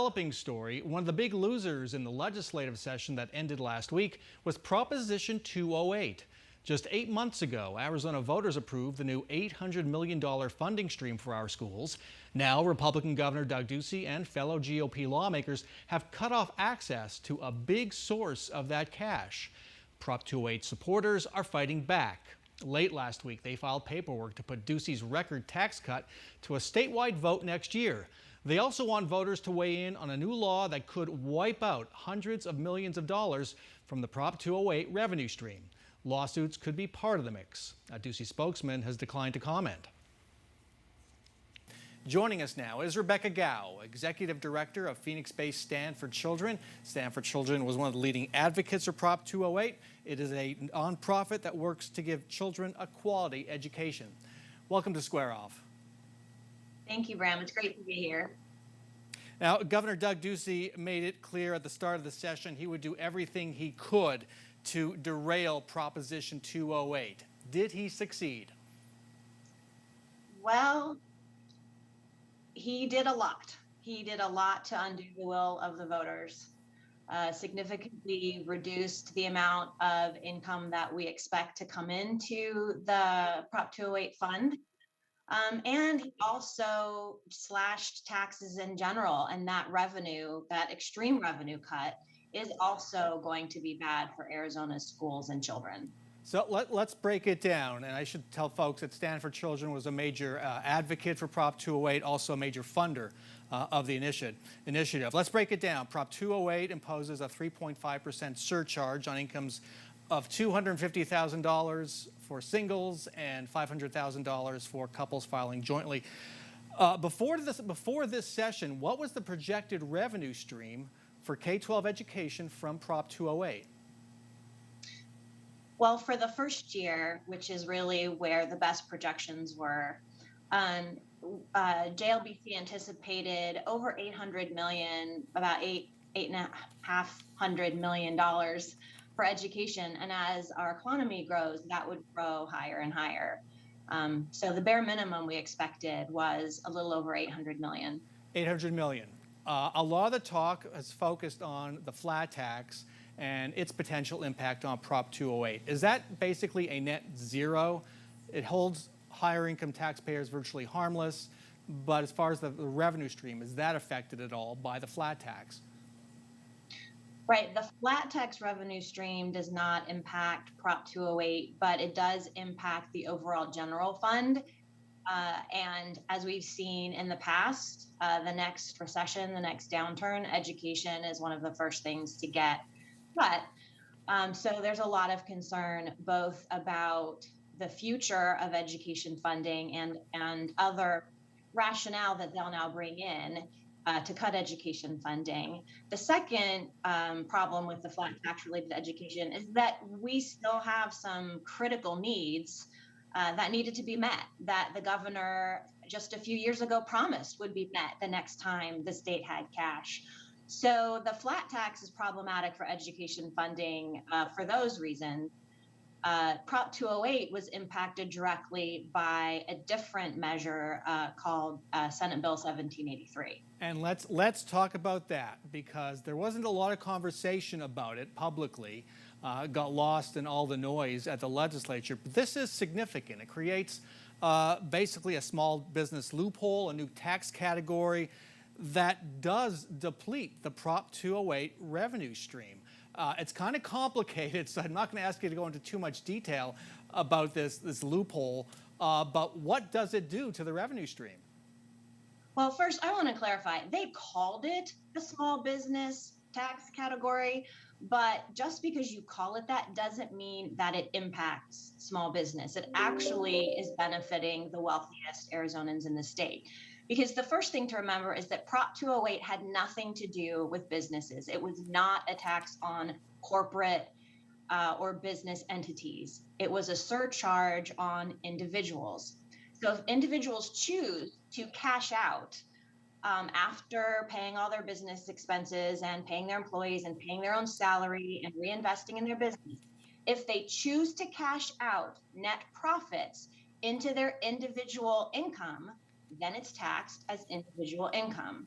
Developing story, one of the big losers in the legislative session that ended last week was Proposition 208. Just 8 months ago, Arizona voters approved the new $800 million funding stream for our schools. Now, Republican Governor Doug Ducey and fellow GOP lawmakers have cut off access to a big source of that cash. Prop 208 supporters are fighting back. Late last week, they filed paperwork to put Ducey's record tax cut to a statewide vote next year. They also want voters to weigh in on a new law that could wipe out hundreds of millions of dollars from the Prop 208 revenue stream. Lawsuits could be part of the mix. A Ducey spokesman has declined to comment. Joining us now is Rebecca Gao, Executive Director of Phoenix-based Stand for Children. Stand for Children was one of the leading advocates for Prop 208. It is a nonprofit that works to give children a quality education. Welcome to Square Off. Thank you, Bram. It's great to be here. Now, Governor Doug Ducey made it clear at the start of the session he would do everything he could to derail Proposition 208. Did he succeed? Well, he did a lot. He did a lot to undo the will of the voters, significantly reduced the amount of income that we expect to come into the Prop 208 fund. And he also slashed taxes in general, and that revenue, that extreme revenue cut, is also going to be bad for Arizona's schools and children. So let's break it down. And I should tell folks that Stand for Children was a major advocate for Prop 208, also a major funder of the initiative. Let's break it down. Prop 208 imposes a 3.5% surcharge on incomes of $250,000 for singles and $500,000 for couples filing jointly. Before this session, what was the projected revenue stream for K-12 education from Prop 208? Well, for the first year, which is really where the best projections were, JLBC anticipated over $800 million, about $8.5 million for education. And as our economy grows, that would grow higher and higher. So the bare minimum we expected was a little over $800 million. $800 million. A lot of the talk has focused on the flat tax and its potential impact on Prop 208. Is that basically a net zero? It holds higher income taxpayers virtually harmless, but as far as the revenue stream, is that affected at all by the flat tax? Right, the flat tax revenue stream does not impact Prop 208, but it does impact the overall general fund. And as we've seen in the past, the next recession, the next downturn, education is one of the first things to get cut. So there's a lot of concern both about the future of education funding and other rationale that they'll now bring in to cut education funding. The second problem with the flat tax related to education is that we still have some critical needs that needed to be met, that the governor just a few years ago promised would be met the next time the state had cash. So the flat tax is problematic for education funding for those reasons. Prop 208 was impacted directly by a different measure called Senate Bill 1783. And let's talk about that, because there wasn't a lot of conversation about it publicly. Got lost in all the noise at the legislature. But this is significant. It creates basically a small business loophole, a new tax category that does deplete the Prop 208 revenue stream. It's kind of complicated, so I'm not going to ask you to go into too much detail about this loophole, but what does it do to the revenue stream? Well, first, I want to clarify. They called it a small business tax category, but just because you call it that doesn't mean that it impacts small business. It actually is benefiting the wealthiest Arizonans in the state. Because the first thing to remember is that Prop 208 had nothing to do with businesses. It was not a tax on corporate or business entities. It was a surcharge on individuals. So if individuals choose to cash out after paying all their business expenses and paying their employees and paying their own salary and reinvesting in their business, if they choose to cash out net profits into their individual income, then it's taxed as individual income.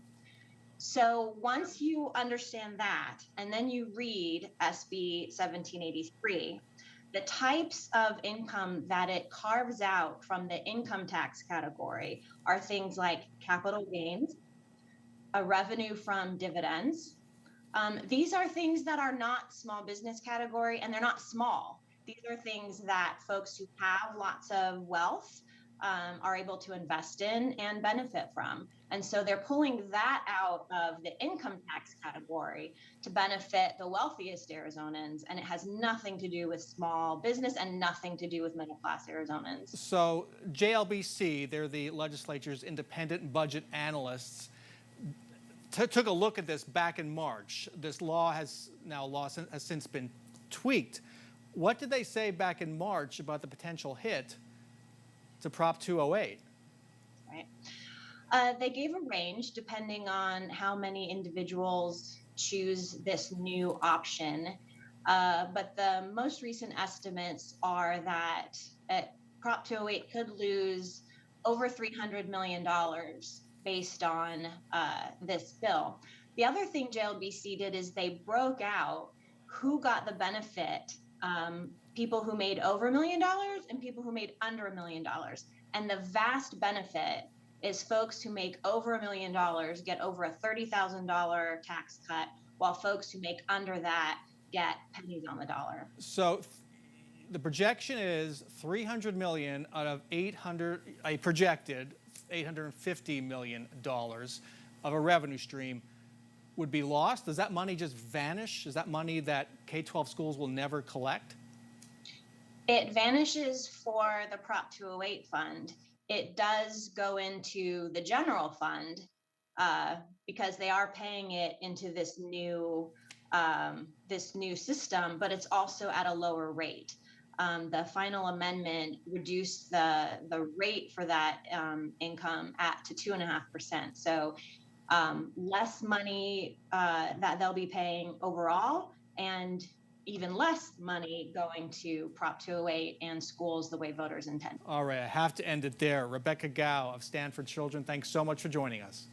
So once you understand that, and then you read SB 1783, the types of income that it carves out from the income tax category are things like capital gains, a revenue from dividends. These are things that are not small business category, and they're not small. These are things that folks who have lots of wealth are able to invest in and benefit from. And so they're pulling that out of the income tax category to benefit the wealthiest Arizonans. And it has nothing to do with small business and nothing to do with middle class Arizonans. So JLBC, they're the legislature's independent budget analysts, took a look at this back in March. This law has since been tweaked. What did they say back in March about the potential hit to Prop 208? Right. They gave a range depending on how many individuals choose this new option. But the most recent estimates are that Prop 208 could lose over $300 million based on this bill. The other thing JLBC did is they broke out who got the benefit, people who made over $1 million and people who made under $1 million. And the vast benefit is folks who make over $1 million get over a $30,000 tax cut, while folks who make under that get pennies on the dollar. So the projection is $300 million out of a projected $850 million of a revenue stream would be lost. Does that money just vanish? Is that money that K-12 schools will never collect? It vanishes for the Prop 208 fund. It does go into the general fund because they are paying it into this new system, but it's also at a lower rate. The final amendment reduced the rate for that income to 2.5%. So less money that they'll be paying overall, and even less money going to Prop 208 and schools the way voters intend. All right, I have to end it there. Rebecca Gao of Stanford Children, thanks so much for joining us.